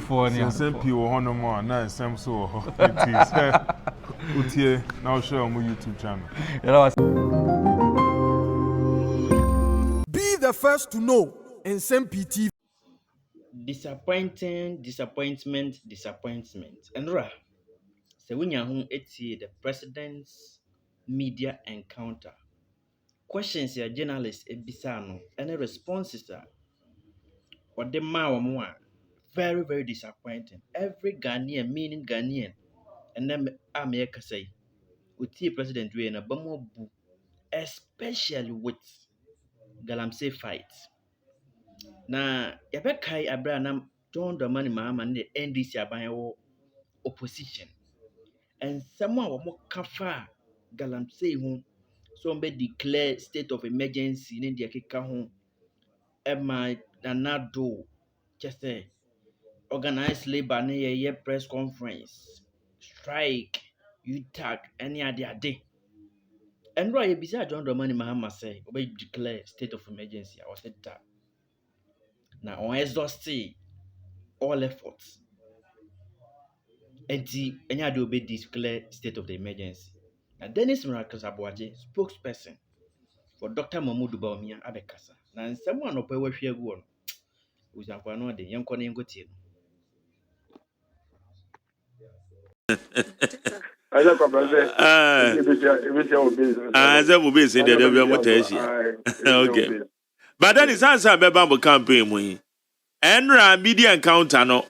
for Nsem-Pii will honor more, now Nsem so. It is. Utie, now share on my YouTube channel. Be the first to know Nsem-Pii TV. Disappointment. And ra, so when you the president's media encounter, questions your journalists ebisano and the responses are what the ma very, very disappointing. Every Ghanaian, meaning Ghanaian, and then America say, Uti President we na Bamobu, especially with Galamsey fight. Na yabekai Abraham John Dramani Mahama and the NDC abayo opposition. And someone will more kafa Galamsey home. Somebody declare state of emergency in India kika home. Emma and Addo just say organized labor na ye press conference, strike, UTAG, any other day. And right beside John Dramani Mahama say, we declare state of emergency. I was said that. Now on exhausted all efforts. And any other be declare state of the emergency. Now Dennis Miraculous Aboagye, spokesperson for Dr. Mahmoud Bawumia Abekasa. Now someone up where we go on. Who's a one day, young Connie go to I don't know that will be said that okay. But then it's answer about campaign. And media encounter no.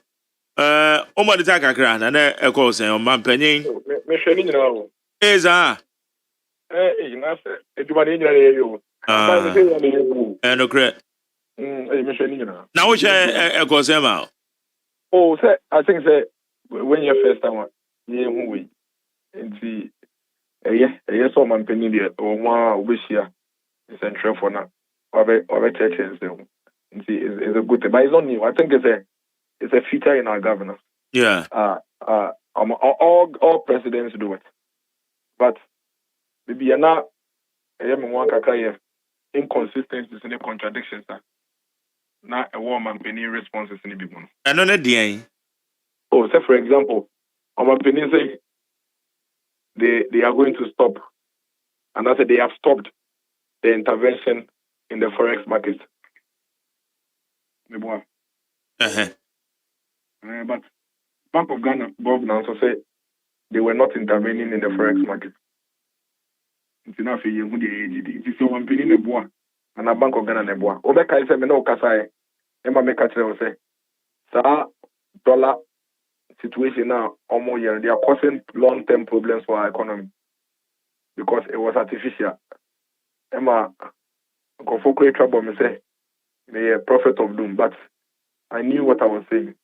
Omo de taka kra na e call say on man panyin. Me hwani nyina wo. Eza. Na se edumade nyina ye yo. No cra. Me hwani nyina. Na wo share e call say ma. Oh, say I think say when you first time ye hu we. Nti so man panyin de o ma obehia. It's entry for na. Obe churches dem. Nti is a good thing. But it's not new. I think it's a feature in our governance. Yeah. All presidents do it. But maybe you're not inconsistencies and contradictions. Not a woman penny responses in the big one. And on a day. Oh, say for example, our penny say they are going to stop, and I said they have stopped the intervention in the Forex market. But Bank of Ghana governance also said they were not intervening in the Forex market. It's enough for you who the it's one penny in bois and a Bank of Ghana in bois. Obeka is a no kasai. Emma make a say, sir, dollar situation now almost year they are causing long-term problems for our economy because it was artificial. Emma go for great trouble. Me say, the prophet of doom, but I knew what I was saying.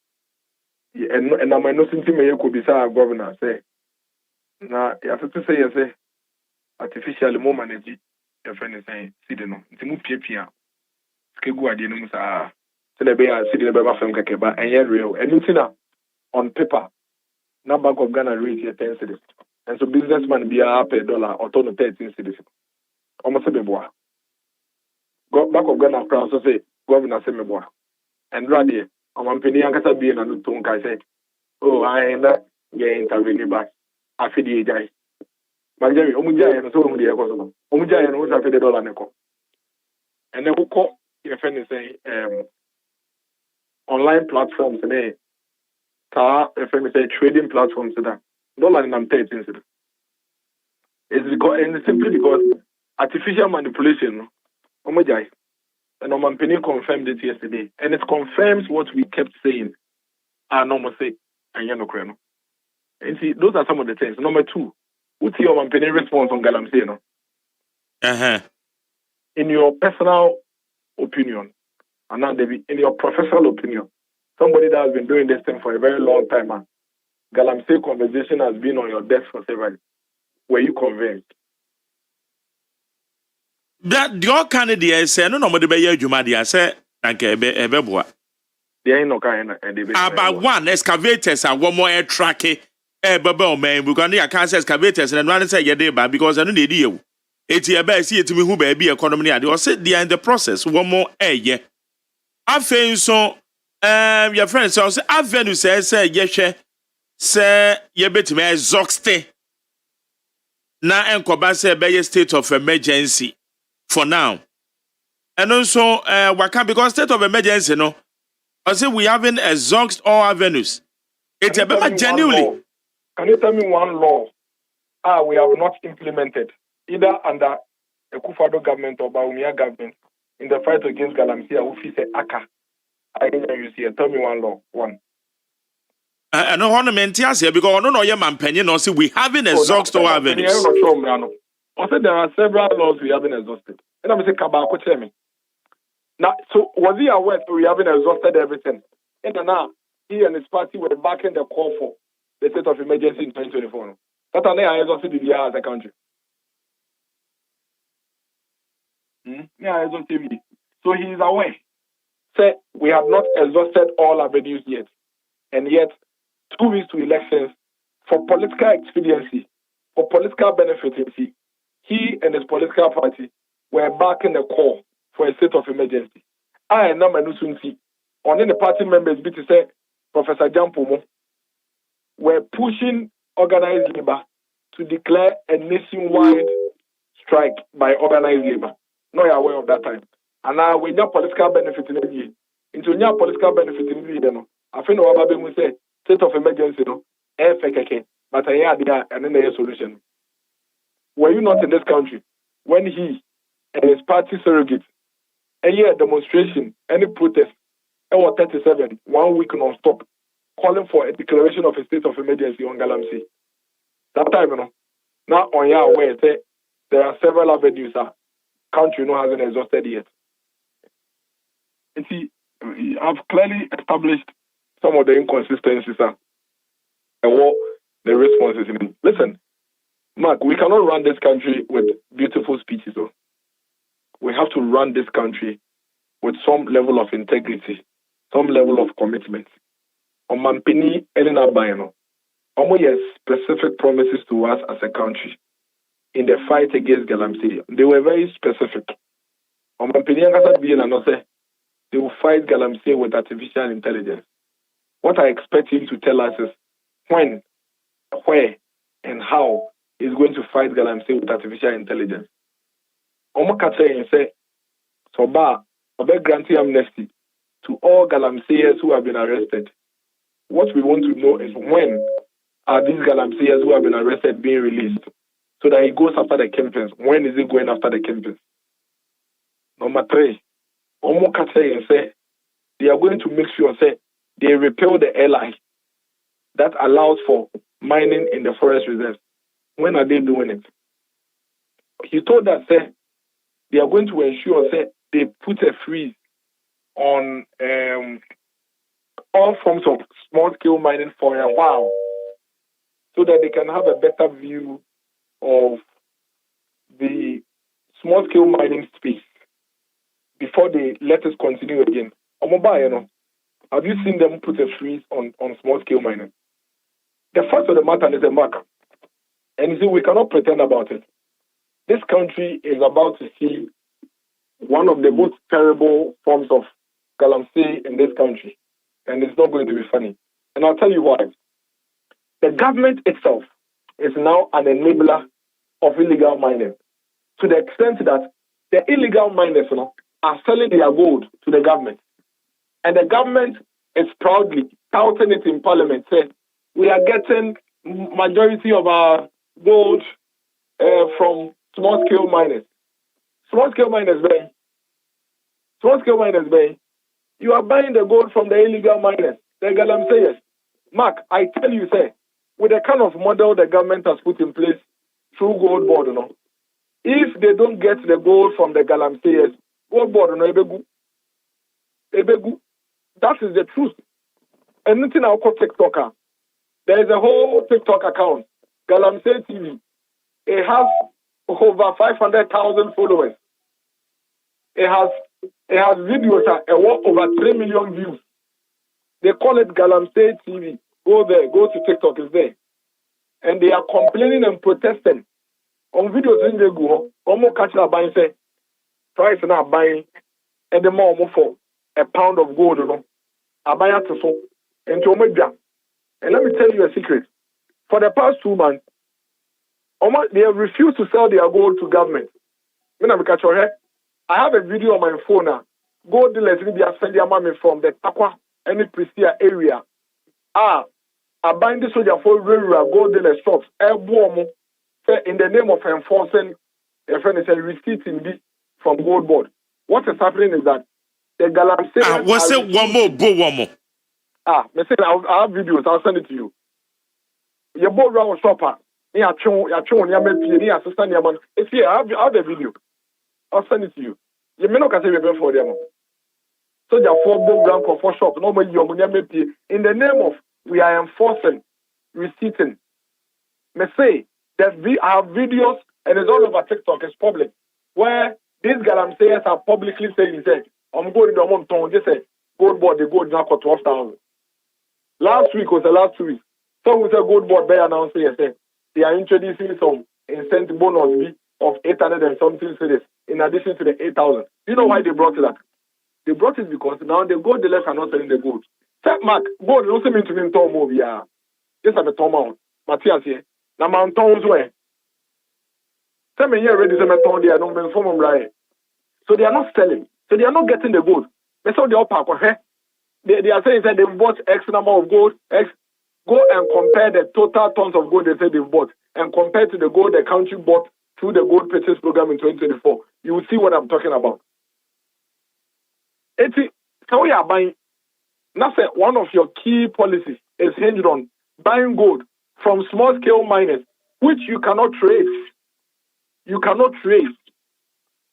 And I might not think me could be our governor say. Now you have to say say artificially more manage your friend is saying see the no. It's move pia. Skegu ade no musa. So the be see the be fam keke ba and yet real. And you see now on paper. Now Bank of Ghana rate here 10 cedis. And so businessman be a per dollar or turn 13 cedis. Almost a be boa. Bank of Ghana crown so say governor say me boa. And ready. I'm penny and Cassa being and Tonka said, oh, I am not getting intervening back. I feel the guy. But Jerry, Omuja and so on the Ecosom. Omuja and who's after the dollar neco. And then who call your friend is saying, online platforms and a car, if I say trading platforms that dollar and I'm 13. It's because, and it's simply because artificial manipulation, Omuja. And Oman Penny confirmed it yesterday. And it confirms what we kept saying. Normal say, and you're no crano. And see, those are some of the things. Number two, what's your Oman Penny response on Galamsey? No? In your personal opinion, and now in your professional opinion, somebody that has been doing this thing for a very long time, Galamsey conversation has been on your desk for several years. Were you convinced? That your candidate say no more the be adwuma dia say anka ebe boa. There ain't no kind about one excavators are one more air track baba man because they can say excavators and one say ye dey ba because I no dey you. Eti ebe see etimi hu ba bi economy dey or say they are in the process one more air. Afei so Your friend says avenue says yeshe say yebetime exhausted na enkoba say be state of emergency for now. And also waka because state of emergency no I say we haven't exhausted all avenues. It's about genuinely. Can you tell me one law we have not implemented either under the Kufado government or Baumia government in the fight against Galamsey who say Aka? I didn't you see. Tell me one law. One. I know ornament here because no your man penny no say we haven't exhausted all avenues. I said there are several laws we haven't exhausted. And I'm saying Kabako tell me. Now, so was he aware that we haven't exhausted everything? And now he and his party were backing the call for the state of emergency in 2024. That I exhausted the year as a country. Yeah, exhausted. So he is aware. Say we have not exhausted all avenues yet, and yet 2 weeks to elections for political expediency, for political benefit, he and his political party were backing the call for a state of emergency. I am not Manusunsi. On the party members, to say Professor Jampomo were pushing organized labor to declare a nationwide strike by organized labor. No, you're aware of that time. And now we have political benefit in the year. Into your political benefit in the year, I think what we say state of emergency, no, but I had and then there's a solution. Were you not in this country when he and his party surrogate any demonstration, any protest, and 37, 1 week non-stop, calling for a declaration of a state of emergency on Galamsey? That time, now on your way, there are several avenues that country hasn't exhausted yet. You see, I've clearly established some of the inconsistencies and what the responses in. Listen, Mark, we cannot run this country with beautiful speeches, though. We have to run this country with some level of integrity, some level of commitment. On Mampini, Elena Bayano, almost specific promises to us as a country in the fight against Galamsey. They were very specific. On Mampini, they will fight Galamsey with artificial intelligence. What I expect him to tell us is when, where, and how he's going to fight Galamsey with artificial intelligence. Omakate say, so granting amnesty to all Galamseyers who have been arrested. What we want to know is when are these Galamseyers who have been arrested being released so that he goes after the kingpins. When is he going after the kingpins? Number 3, Omakate say they are going to make sure say they repeal the LI that allows for mining in the forest reserves. When are they doing it? He told us say they are going to ensure say they put a freeze on all forms of small-scale mining for a while so that they can have a better view of the small-scale mining space before they let us continue again. Have you seen them put a freeze on small-scale mining? The fact of the matter is a mark. And you see, we cannot pretend about it. This country is about to see one of the most terrible forms of Galamsey in this country. And it's not going to be funny. And I'll tell you why. The government itself is now an enabler of illegal mining to the extent that the illegal miners are selling their gold to the government. And the government is proudly touting it in parliament, saying, we are getting majority of our gold from small-scale miners. Small-scale miners, you are buying the gold from the illegal miners, the Galamseyers. Mark, I tell you, with the kind of model the government has put in place through Gold Board, if they don't get the gold from the Galamseyers, Gold Board, Ebegu. That is the truth. And nothing I'll call TikToker. There is a whole TikTok account, Galamsey TV. It has over 500,000 followers. It has videos that over 3 million views. They call it Galamsey TV. Go there, go to TikTok, it's there. And they are complaining and protesting. On videos in the go, almost catch that buying, say, price not buying, and the more for a pound of gold, abaya to so into omedwa. And let me tell you a secret. For the past 2 months, they have refused to sell their gold to government. I have a video on my phone now. Gold dealers will be sending their money from the Takwa and the Pristia area. I bind the soldier for rural gold dealer shops. In the name of enforcing a friend is a receipt in this from gold board. What is happening is that the Galamsey. What's it? One more. I have videos. I'll send it to you. You bought round shopper. You assistant. It's here. I have the video. I'll send it to you. You may not say we're for them. So there are 4 boat ground for shop. No more in the name of we are enforcing receipting. Me say that we have videos and it's all over TikTok. It's public where these Galamseyers are publicly saying that I'm going to the town. They say gold board the gold now for 12,000. Last week was the last 2 weeks. So we say gold board they announced yesterday they are introducing some incentive bonus of 800 and something cities in addition to the 8,000. You know why they brought it up? They brought it because now the gold dealers are not selling the gold. Say, Mark, gold also mean to be in town move, yeah. Just at the town mount. Matthias here. Now, Mount Town's way. Say, me here ready to me town there, no me inform them right. So they are not selling. So they are not getting the gold. They saw the upper. They are saying that they've bought X number of gold, X. Go and compare the total tons of gold they say they've bought and compare to the gold the country bought through the gold purchase program in 2024. You will see what I'm talking about. So we are buying. Now, one of your key policies is hinged on buying gold from small scale miners, which you cannot trace. You cannot trace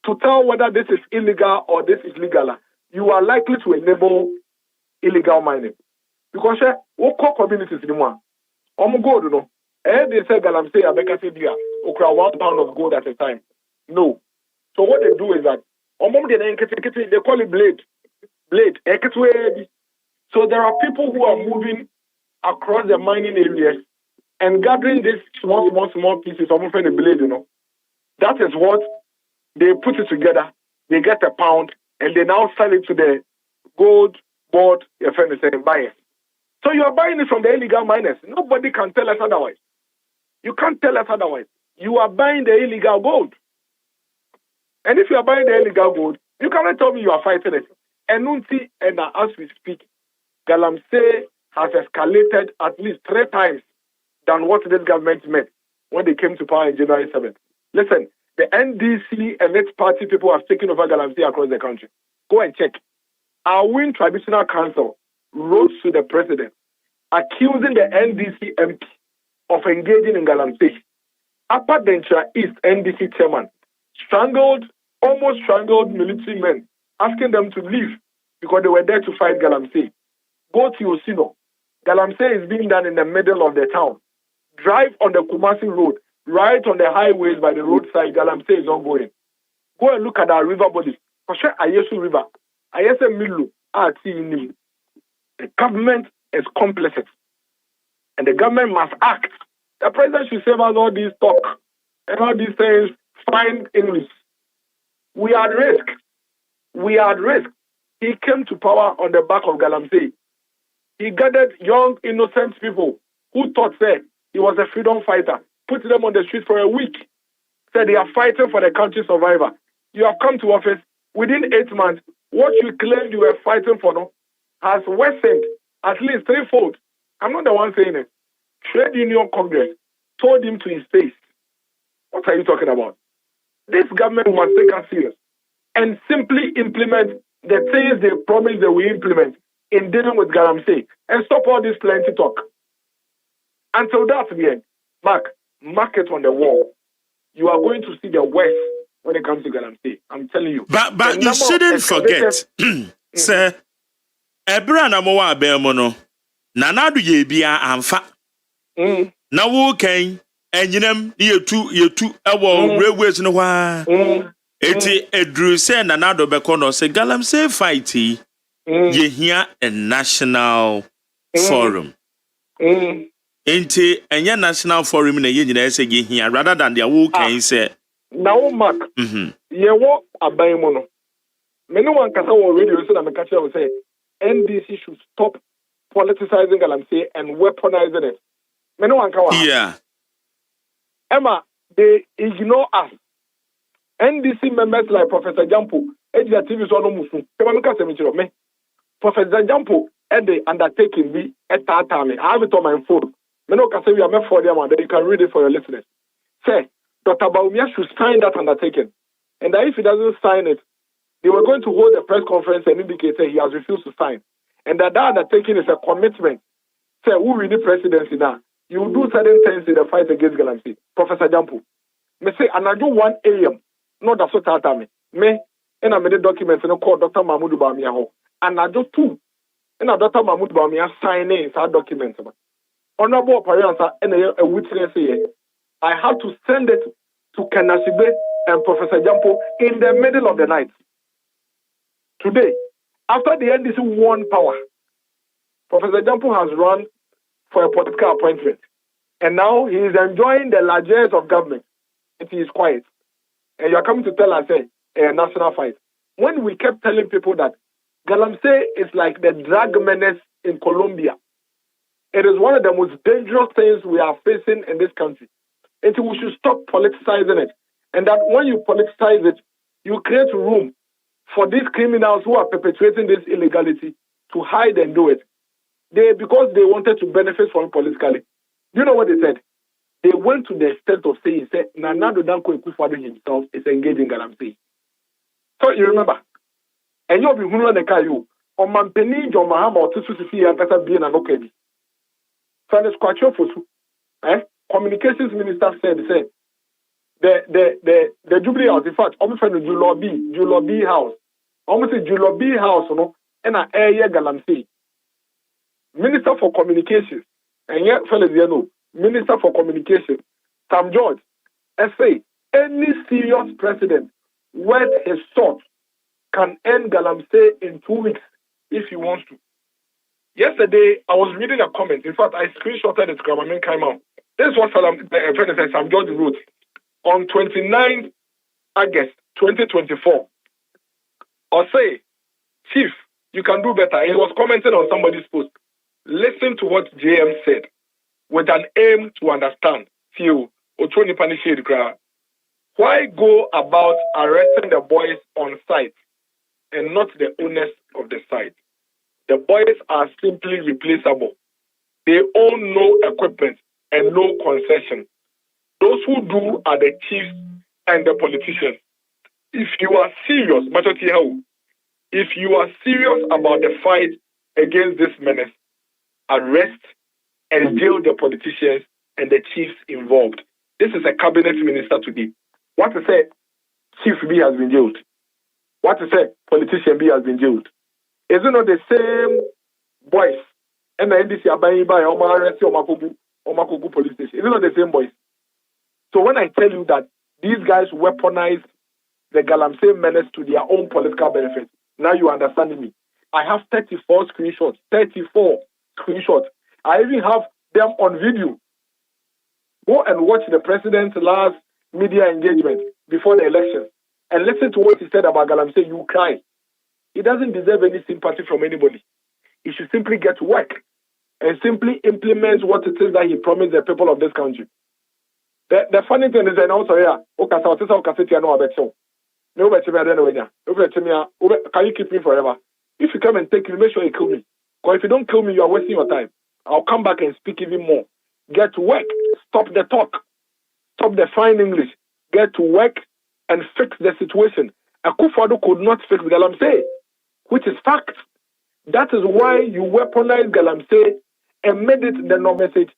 to tell whether this is illegal or this is legal. You are likely to enable illegal mining because what core communities in one. Gold, no. And they say Galamsey Abeka said okra 1 pound of gold at a time. No. So what they do is that they call it blade. So there are people who are moving across the mining areas and gathering these small pieces of a blade, That is what they put it together. They get a pound and they now sell it to the gold board buyers. So you are buying it from the illegal miners. Nobody can tell us otherwise. You can't tell us otherwise. You are buying the illegal gold. And if you are buying the illegal gold, you cannot tell me you are fighting it. And as we speak, Galamsey has escalated at least 3 times than what this government meant when they came to power in January 7th. Listen, the NDC and its party people have taken over Galamsey across the country. Go and check. Our Win Traditional Council wrote to the president accusing the NDC MP of engaging in Galamsey. Upper Dentra East NDC chairman almost strangled military men, asking them to leave because they were there to fight Galamsey. Go to Osino. Galamsey is being done in the middle of the town. Drive on the Kumasi Road, right on the highways by the roadside. Galamsey is ongoing. Go and look at our river bodies. Ayesu River, Ayese Milu, Ati. The government is complicit. And the government must act. The president should save us all these talk and all these things, find English. We are at risk. We are at risk. He came to power on the back of Galamsey. He gathered young, innocent people who thought, he was a freedom fighter, put them on the street for a week, said they are fighting for the country's survival. You have come to office within 8 months. What you claimed you were fighting for has worsened at least 3-fold. I'm not the one saying it. Trade Union Congress told him to his face. What are you talking about? This government must take us serious and simply implement the things they promised they will implement in dealing with Galamsey and stop all this plenty talk. Until that's the end, mark it on the wall. You are going to see the worst when it comes to Galamsey. I'm telling you. But you shouldn't forget, sir. Ebra na mo wa bemono. Nanadu ye bia amfa. Na wo kan enyinam yetu ewo railways no wa. Eti edru say nanado beko no say Galamsey fight ye hia a national forum. Enti enya national forum na ye nyina say ye hia rather than the wo kan say now mark. Ye wo aban mo no. Me no wan kasa wo radio so na me ka say NDC should stop politicizing Galamsey and weaponizing it. Yeah. Emma, they ignore us. NDC members like Professor Jampo, Edia TV so no musu. Me. Professor Jampo, the undertaking be at that time. I have it on my phone. Me no can say we are meant for them, and you can read it for your listeners. Say, Dr. Baumia should sign that undertaking. And that if he doesn't sign it, they were going to hold a press conference and indicate that he has refused to sign. And that undertaking is a commitment. Say, who will the presidency now? You will do certain things in the fight against Galamsey. Professor Jampo. Me say, and I do 1 a.m. No, that's what I me. Me, and I made a document and I call Dr. Mahmoud Bamiya. And I do 2. And I Dr. Mahmoud Bamiya signing that document. Honorable parents and a witness here. I had to send it to Kenasibe and Professor Jampo in the middle of the night. Today, after the NDC won power, Professor Jampo has run for a political appointment. And now he is enjoying the largesse of government. It is quiet. And you are coming to tell us a national fight. When we kept telling people that Galamsey is like the drug menace in Colombia, it is one of the most dangerous things we are facing in this country. And we should stop politicizing it. And that when you politicize it, you create room for these criminals who are perpetrating this illegality to hide and do it. Because they wanted to benefit from it politically. You know what they said? They went to the extent of saying, Nanado Danko Ekufuado himself is engaging Galamsey. So you remember, and you'll be who the Kayu, or Mampeni, John Mahama, or Tusu and Pesa being an okay. So let's quite sure for you. Communications minister said, the Jubilee House, in fact, almost from the Julobi House, almost a Julobi House, and an area Galamsey. Minister for Communications, and yet, fellas, Minister for Communication, Sam George, say any serious president worth his salt can end Galamsey in 2 weeks if he wants to. Yesterday, I was reading a comment. In fact, I screenshotted it because I came out. This is what Sam George wrote on 29 August 2024. Or say, Chief, you can do better. He was commenting on somebody's post. Listen to what JM said with an aim to understand. Why go about arresting the boys on site and not the owners of the site? The boys are simply replaceable. They own no equipment and no concession. Those who do are the chiefs and the politicians. If you are serious, if you are serious about the fight against this menace, arrest and jail the politicians and the chiefs involved. This is a cabinet minister today. What to say? Chief B has been jailed. What to say? Politician B has been jailed. Is it not the same boys? And the NDC are buying by Omakogu police station. Is it not the same boys? So when I tell you that these guys weaponize the Galamsey menace to their own political benefit, now you understand me. I have 34 screenshots. 34 screenshots. I even have them on video. Go and watch the president's last media engagement before the election and listen to what he said about Galamsey. You cry. He doesn't deserve any sympathy from anybody. He should simply get to work and simply implement what it is that he promised the people of this country. The funny thing is that also, can you keep me forever? If you come and take me, make sure you kill me. Because if you don't kill me, you are wasting your time. I'll come back and speak even more. Get to work. Stop the talk. Stop the fine English. Get to work and fix the situation. Akufo-Addo could not fix Galamsey, which is fact. That is why you weaponize Galamsey and made it the no message.